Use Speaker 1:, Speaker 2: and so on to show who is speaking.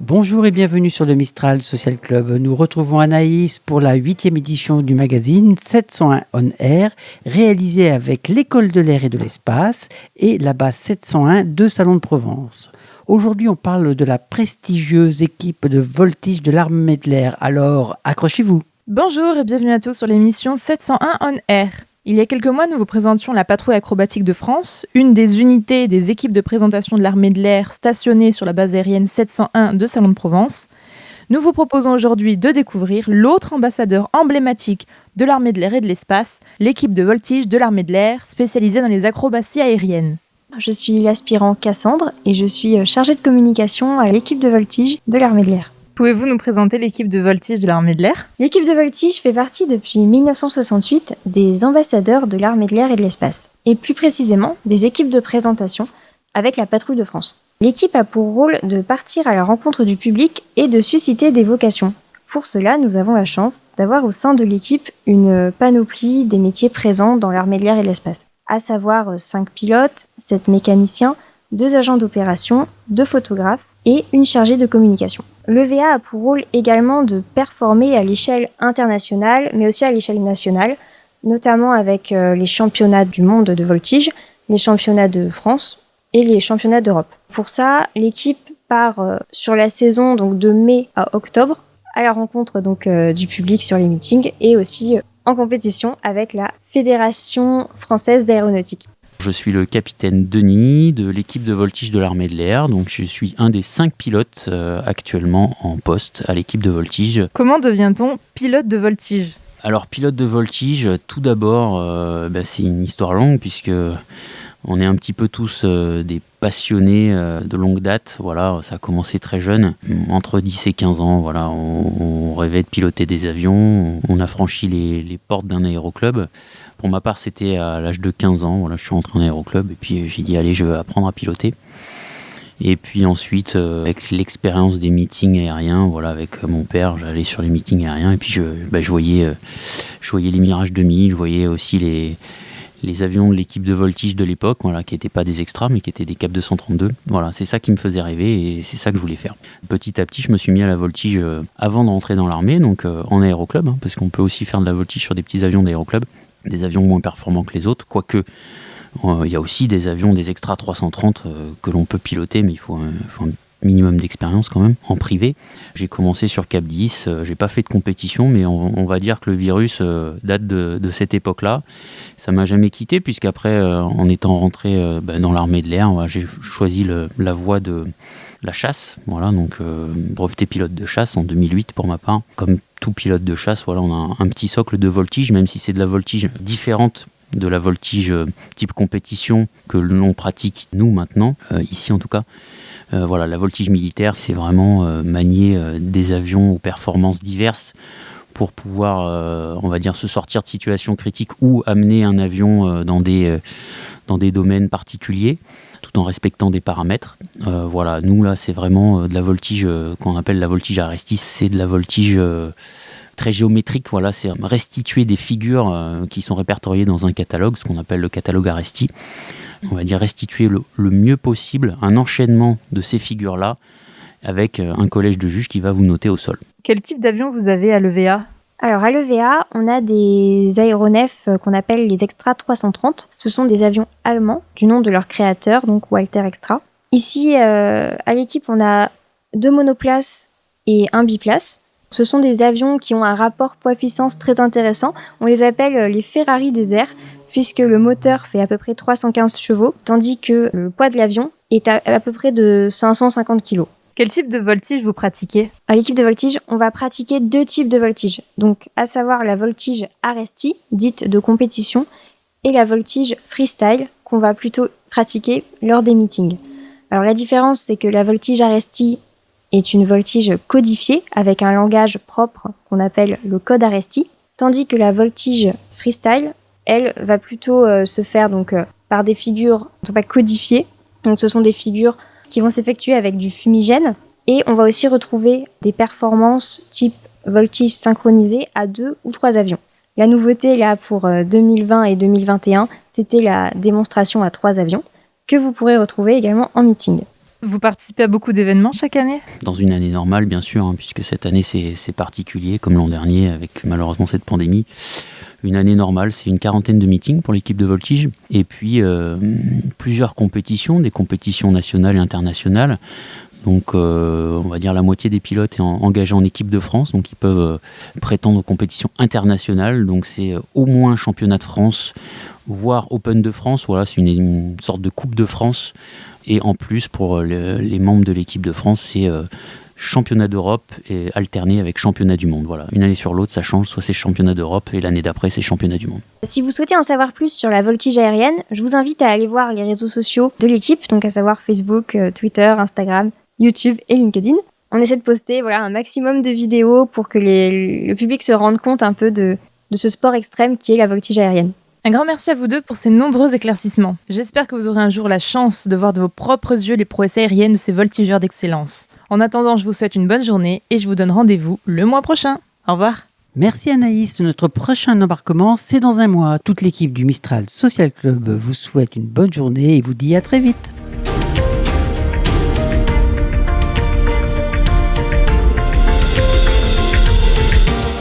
Speaker 1: Bonjour et bienvenue sur le Mistral Social Club. Nous retrouvons Anaïs pour la 8e édition du magazine 701 On Air, réalisé avec l'École de l'air et de l'espace et la base 701 de Salon de Provence. Aujourd'hui, on parle de la prestigieuse équipe de voltige de l'armée de l'air. Alors, accrochez-vous.
Speaker 2: Bonjour et bienvenue à tous sur l'émission 701 On Air. Il y a quelques mois, nous vous présentions la Patrouille acrobatique de France, une des unités des équipes de présentation de l'armée de l'air stationnées sur la base aérienne 701 de Salon de Provence. Nous vous proposons aujourd'hui de découvrir l'autre ambassadeur emblématique de l'armée de l'air et de l'espace, l'équipe de voltige de l'armée de l'air spécialisée dans les acrobaties aériennes.
Speaker 3: Je suis l'aspirant Cassandre et je suis chargée de communication à l'équipe de voltige de l'armée de l'air.
Speaker 2: Pouvez-vous nous présenter l'équipe de voltige de l'armée de l'air ?
Speaker 3: L'équipe de voltige fait partie depuis 1968 des ambassadeurs de l'armée de l'air et de l'espace, et plus précisément des équipes de présentation avec la Patrouille de France. L'équipe a pour rôle de partir à la rencontre du public et de susciter des vocations. Pour cela, nous avons la chance d'avoir au sein de l'équipe une panoplie des métiers présents dans l'armée de l'air et de l'espace, à savoir 5 pilotes, 7 mécaniciens, 2 agents d'opération, 2 photographes et une chargée de communication. L'EVA a pour rôle également de performer à l'échelle internationale, mais aussi à l'échelle nationale, notamment avec les championnats du monde de voltige, les championnats de France et les championnats d'Europe. Pour ça, l'équipe part sur la saison donc de mai à octobre, à la rencontre du public sur les meetings et aussi en compétition avec la Fédération française d'aéronautique.
Speaker 4: Je suis le capitaine Denis de l'équipe de voltige de l'armée de l'air, donc je suis un des 5 pilotes actuellement en poste à l'équipe de voltige.
Speaker 2: Comment devient-on pilote de voltige ?
Speaker 4: Alors pilote de voltige, tout d'abord, c'est une histoire longue puisque on est un petit peu tous des passionnés de longue date. Voilà, ça a commencé très jeune, entre 10 et 15 ans. Voilà, on rêvait de piloter des avions, on a franchi les portes d'un aéroclub. Pour ma part, c'était à l'âge de 15 ans. Voilà, je suis rentré en aéroclub et puis j'ai dit allez, je vais apprendre à piloter. Et puis ensuite, avec l'expérience des meetings aériens, voilà, avec mon père, j'allais sur les meetings aériens et puis je voyais les Mirage 2000, je voyais aussi les avions de l'équipe de voltige de l'époque, voilà, qui n'étaient pas des extras, mais qui étaient des Cap 232. Voilà, c'est ça qui me faisait rêver et c'est ça que je voulais faire. Petit à petit, je me suis mis à la voltige avant de rentrer dans l'armée, donc en aéroclub, parce qu'on peut aussi faire de la voltige sur des petits avions d'aéroclub, des avions moins performants que les autres, quoique il y a aussi des avions, des Extra 330 que l'on peut piloter, mais il faut un minimum d'expérience quand même, en privé. J'ai commencé sur Cap 10, j'ai pas fait de compétition, mais on va dire que le virus date de cette époque-là. Ça m'a jamais quitté, puisqu'après, en étant rentré dans l'armée de l'air, j'ai choisi la voie de la chasse, voilà, donc breveté pilote de chasse en 2008 pour ma part. Comme tout pilote de chasse, voilà, on a un petit socle de voltige, même si c'est de la voltige différente de la voltige type compétition que l'on pratique nous maintenant, ici en tout cas. Voilà, la voltige militaire, c'est vraiment manier des avions aux performances diverses pour pouvoir, on va dire, se sortir de situations critiques ou amener un avion dans des domaines particuliers, tout en respectant des paramètres. Voilà, nous là, c'est vraiment de la voltige qu'on appelle la voltige Arestis, c'est de la voltige très géométrique, voilà, c'est restituer des figures qui sont répertoriées dans un catalogue, ce qu'on appelle le catalogue Aresti. On va dire restituer le mieux possible un enchaînement de ces figures-là avec un collège de juges qui va vous noter au sol.
Speaker 2: Quel type d'avion vous avez à l'EVA ?
Speaker 3: Alors à l'EVA, on a des aéronefs qu'on appelle les Extra 330. Ce sont des avions allemands du nom de leur créateur, donc Walter Extra. Ici, à l'équipe, on a 2 monoplaces et 1 biplace. Ce sont des avions qui ont un rapport poids-puissance très intéressant. On les appelle les Ferrari des airs, puisque le moteur fait à peu près 315 chevaux, tandis que le poids de l'avion est à peu près de 550 kg.
Speaker 2: Quel type de voltige vous pratiquez ?
Speaker 3: À l'équipe de voltige, on va pratiquer 2 types de voltige, donc à savoir la voltige Aresti, dite de compétition, et la voltige freestyle, qu'on va plutôt pratiquer lors des meetings. Alors la différence, c'est que la voltige Aresti est une voltige codifiée avec un langage propre qu'on appelle le code Aresti, tandis que la voltige freestyle, elle, va plutôt se faire par des figures ne sont pas codifiées. Donc ce sont des figures qui vont s'effectuer avec du fumigène. Et on va aussi retrouver des performances type voltige synchronisée à 2 ou 3 avions. La nouveauté là pour 2020 et 2021, c'était la démonstration à 3 avions que vous pourrez retrouver également en meeting.
Speaker 2: Vous participez à beaucoup d'événements chaque année ?
Speaker 4: Dans une année normale, bien sûr, hein, puisque cette année c'est particulier, comme l'an dernier, avec malheureusement cette pandémie. Une année normale, c'est une 40aine de meetings pour l'équipe de voltige, et puis plusieurs compétitions, des compétitions nationales et internationales. Donc on va dire la moitié des pilotes est engagés en équipe de France, donc ils peuvent prétendre aux compétitions internationales. Donc c'est au moins championnat de France, voire Open de France. Voilà, c'est une sorte de Coupe de France. Et en plus, pour les membres de l'équipe de France, c'est championnat d'Europe et alterné avec championnat du monde. Voilà, une année sur l'autre, ça change. Soit c'est championnat d'Europe et l'année d'après, c'est championnat du monde.
Speaker 3: Si vous souhaitez en savoir plus sur la voltige aérienne, je vous invite à aller voir les réseaux sociaux de l'équipe, donc à savoir Facebook, Twitter, Instagram, YouTube et LinkedIn. On essaie de poster un maximum de vidéos pour que le public se rende compte un peu de ce sport extrême qui est la voltige aérienne.
Speaker 2: Un grand merci à vous deux pour ces nombreux éclaircissements. J'espère que vous aurez un jour la chance de voir de vos propres yeux les prouesses aériennes de ces voltigeurs d'excellence. En attendant, je vous souhaite une bonne journée et je vous donne rendez-vous le mois prochain. Au revoir.
Speaker 1: Merci Anaïs. Notre prochain embarquement, c'est dans un mois. Toute l'équipe du Mistral Social Club vous souhaite une bonne journée et vous dit à très vite.